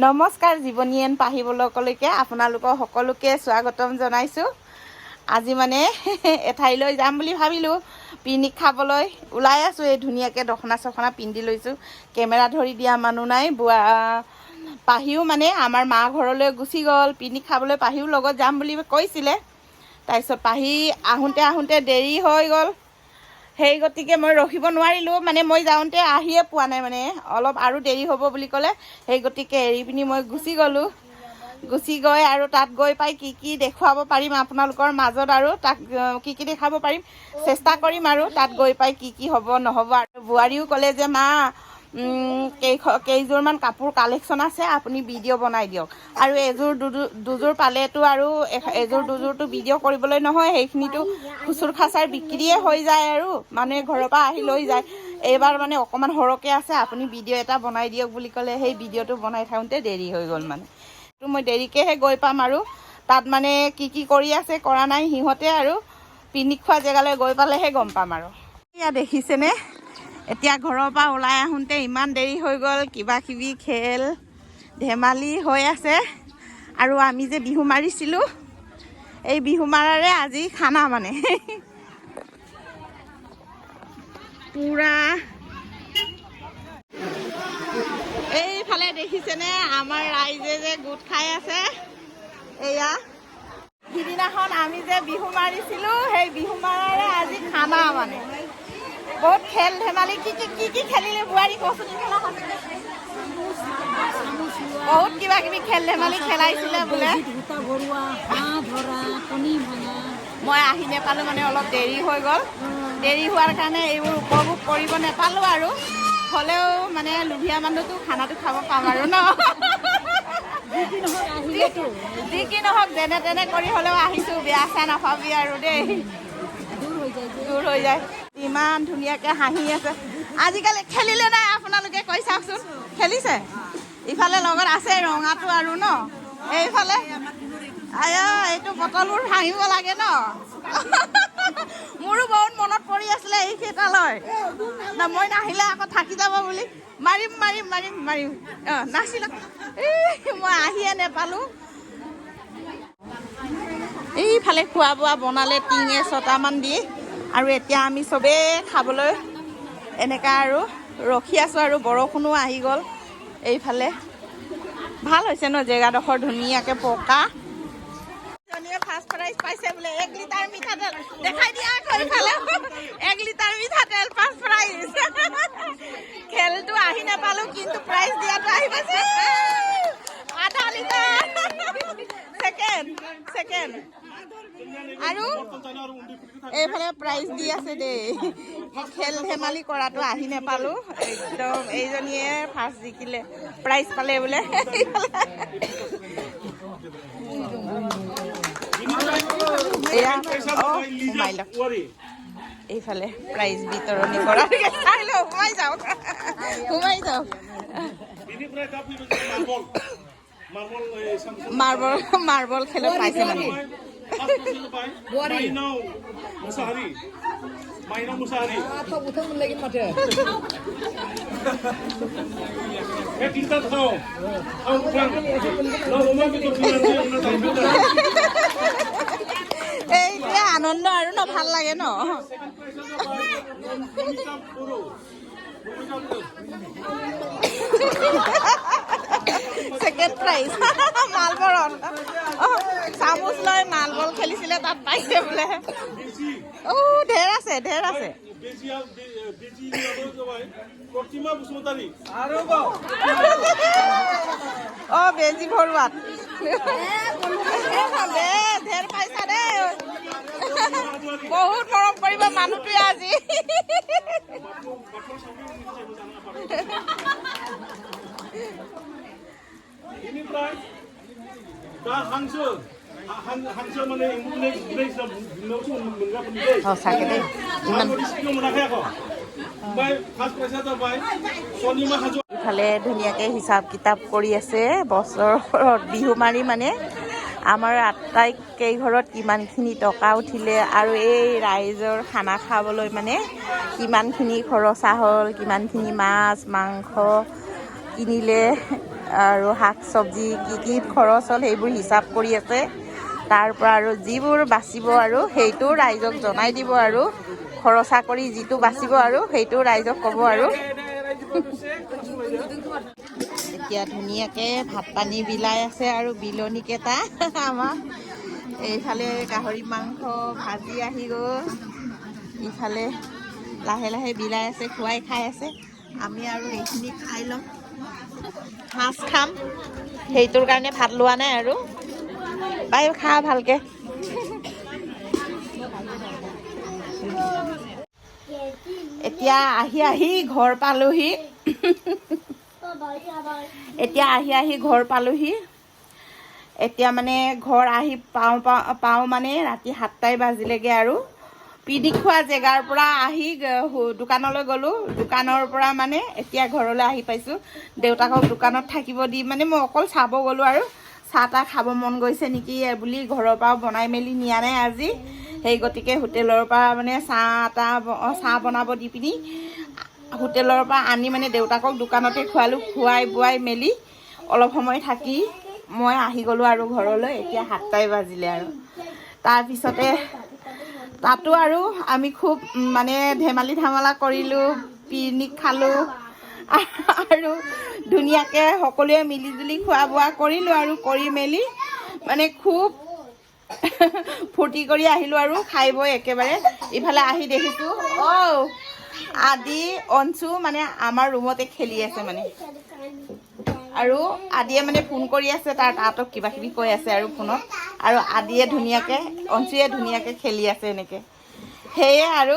নমস্কাৰ জীৱনীয়েন পাহি ব্লগলৈকে আপোনালোকক সকলোকে স্বাগতম জনাইছোঁ। আজি মানে এঠাইলৈ যাম বুলি ভাবিলোঁ, পিকনিক খাবলৈ ওলাই আছোঁ। এই ধুনীয়াকৈ দখনা চখনা পিন্ধি লৈছোঁ, কেমেৰা ধৰি দিয়া মানুহ নাই। পাহিও মানে আমাৰ মা ঘৰলৈ গুচি গ'ল পিকনিক খাবলৈ। পাহিও লগত যাম বুলি কৈছিলে, তাৰপিছত পাহি আহোঁতে দেৰি হৈ গ'ল। সেই গতিকে মই ৰখিব নোৱাৰিলোঁ, মানে মই যাওঁতে আহিয়ে পোৱা নাই, মানে অলপ আৰু দেৰি হ'ব বুলি ক'লে। সেই গতিকে এৰি পিনি মই গুচি গ'লোঁ। গুচি গৈ আৰু তাত গৈ পাই কি দেখুৱাব পাৰিম আপোনালোকৰ মাজত, আৰু তাক কি দেখাব পাৰিম চেষ্টা কৰিম। আৰু তাত গৈ পাই কি হ'ব নহ'ব। আৰু বোৱাৰীও ক'লে যে মা কেইযোৰমান কাপোৰ কালেকশ্যন আছে, আপুনি ভিডিঅ' বনাই দিয়ক। আৰু এযোৰ দুযোৰ পালেতো আৰু এযোৰ দুযোৰটো ভিডিঅ' কৰিবলৈ নহয়, সেইখিনিতো খুচুৰ খাচাৰ বিক্ৰীয়ে হৈ যায় আৰু মানুহে ঘৰৰ পৰা আহি লৈ যায়। এইবাৰ মানে অকণমান সৰহকৈ আছে, আপুনি ভিডিঅ' এটা বনাই দিয়ক বুলি ক'লে। সেই ভিডিঅ'টো বনাই থাকোঁতে দেৰি হৈ গ'ল। মানে মই দেৰিকৈহে গৈ পাম, আৰু তাত মানে কি কৰি আছে কৰা নাই সিহঁতে, আৰু পিকনিক খোৱা জেগালৈ গৈ পালেহে গম পাম। আৰু এয়া দেখিছেনে, এতিয়া ঘৰৰ পৰা ওলাই আহোঁতে ইমান দেৰি হৈ গ'ল। কিবাকিবি খেল ধেমালি হৈ আছে। আৰু আমি যে বিহু মাৰিছিলোঁ, এই বিহু মাৰাৰে আজি খানা মানে পুৰা। এইফালে দেখিছেনে আমাৰ ৰাইজে যে গোট খাই আছে। এয়া সিদিনাখন আমি যে বিহু মাৰিছিলোঁ, সেই বিহু মাৰাৰে আজি খানা মানে। বহুত খেল ধেমালি কি খেলিলে বোৱাৰী কচোন। বহুত কিবাকিবি খেল ধেমালি খেলাইছিলে বোলে। মই আহি নেপালোঁ, মানে অলপ দেৰি হৈ গ'ল। দেৰি হোৱাৰ কাৰণে এইবোৰ উপভোগ কৰিব নেপালোঁ। আৰু হ'লেও মানে লোভীয়া মানুহটো খানাটো খাব পাম আৰু ন। যি কি নহওক যেনে তেনে কৰি হ'লেও আহিছোঁ, বেয়া চেয়া নাপাবি আৰু দেই। দূৰ হৈ যায়। ইমান ধুনীয়াকৈ হাঁহি আছে। আজিকালি খেলিলে নাই আপোনালোকে কৈ চাওকচোন, খেলিছে? ইফালে লগত আছে ৰঙাটো আৰু ন, এইফালে এইটো বটলবোৰ ভাঙিব লাগে ন। মোৰো বহুত মনত পৰি আছিলে এইকেইটালৈ, মই নাহিলে আকৌ থাকি যাব বুলি। মাৰিম নাছিলোঁ, মই আহিয়ে নেপালোঁ। এইফালে খোৱা বোৱা বনালে টিঙে 6টামান দি, আৰু এতিয়া আমি চবেই খাবলৈ এনেকুৱা আৰু ৰখি আছোঁ। আৰু বৰষুণো আহি গ'ল। এইফালে ভাল হৈছে ন জেগাডোখৰ, ধুনীয়াকৈ পকা। ফাৰ্ষ্ট প্ৰাইজ পাইছে বোলে 1 লিটাৰ মিঠাতেল। দেখাই দিয়া আকৌ এইফালে 1 লিটাৰ মিঠাতেল ফাৰ্ষ্ট প্ৰাইজ। খেলটো আহি নাপালোঁ, কিন্তু প্ৰাইজ দিয়াটো আহি পাইছে। আধা লিটাৰ ছেকেণ্ড। আৰু এইফালে প্ৰাইজ দি আছে দেই। খেল ধেমালি কৰাটো আহি নেপালোঁ, একদম এইজনীয়ে ফাৰ্ষ্ট জিকিলে, প্ৰাইজ পালে বোলে। এইফালে প্ৰাইজ বিতৰণি কৰা, চাই লওঁ, সোমাই যাওক। মাৰ্বল খেলত পাইছে মানে। এইটোৱে আনন্দ আৰু ন, ভাল লাগে ন। Second prize মালবৰত। চামুচ লৈ মালবল খেলিছিলে, তাত পাইছে বোলে। ঢেৰ আছে। বেজি ভৰোৱাত ঢেৰ পাইছা দেই। বহুত মৰম কৰিব মানুহটোৱে আজি। সঁচাকে দেই, ইফালে ধুনীয়াকৈ হিচাপ কিতাপ কৰি আছে বছৰত বিহু মাৰি। মানে আমাৰ আটাইকেইঘৰত কিমানখিনি টকা উঠিলে, আৰু এই ৰাইজৰ খানা খাবলৈ মানে কিমানখিনি খৰচা হ'ল, কিমানখিনি মাছ মাংস কিনিলে, আৰু শাক চব্জি কি খৰচ হ'ল সেইবোৰ হিচাপ কৰি আছে। তাৰ পৰা আৰু যিবোৰ বাচিব আৰু সেইটো ৰাইজক জনাই দিব আৰু খৰচা কৰি যিটো বাচিব আৰু সেইটো ৰাইজক ক'ব আৰু। এতিয়া ধুনীয়াকৈ ভাত পানী বিলাই আছে আৰু বিলনীকেইটা আমাৰ এইফালে গাহৰি মাংস ভাজি আহি গ'ল, ইফালে লাহে লাহে বিলাই আছে, খুৱাই খাই আছে। আমি আৰু এইখিনি খাই ল'ম, মাছ খাম, সেইটোৰ কাৰণে ভাত লোৱা নাই আৰু। বাই খা ভালকে। এতিয়া আহি ঘৰ পালোহি। ঘৰ পালোহি। এতিয়া মানে ঘৰ আহি পাওঁ মানে ৰাতি 7টাই বাজিলেগৈ আৰু। পিকনিক খোৱা জেগাৰ পৰা আহি দোকানলৈ গ'লোঁ, দোকানৰ পৰা মানে এতিয়া ঘৰলৈ আহি পাইছোঁ। দেউতাকক দোকানত থাকিব দি মানে মই অকল চাব গ'লোঁ আৰু চাহ তাহ খাব মন গৈছে নেকি বুলি ঘৰৰ পৰা বনাই মেলি নিয়া নাই আজি। সেই গতিকে হোটেলৰ পৰা মানে চাহ বনাব দি পিনি হোটেলৰ পৰা আনি মানে দেউতাকক দোকানতে খোৱালোঁ। খুৱাই বোৱাই মেলি অলপ সময় থাকি মই আহি গ'লোঁ আৰু ঘৰলৈ। এতিয়া 7টাই বাজিলে আৰু। তাৰপিছতে তাতো আৰু আমি খুব মানে ধেমালি ধামালা কৰিলোঁ, পিকনিক খালোঁ আৰু ধুনীয়াকৈ সকলোৱে মিলি জুলি খোৱা বোৱা কৰিলোঁ আৰু কৰি মেলি মানে খুব ফূৰ্তি কৰি আহিলোঁ আৰু খাই বৈ একেবাৰে। ইফালে আহি দেখিছোঁ আদি অঞ্চু মানে আমাৰ ৰুমতে খেলি আছে মানে, আৰু আদিয়ে মানে ফোন কৰি আছে, তাহাঁতক কিবা কিবি কৈ আছে আৰু ফোনত, আৰু আদিয়ে অঞ্চুৱে ধুনীয়াকৈ খেলি আছে এনেকৈ। সেয়ে আৰু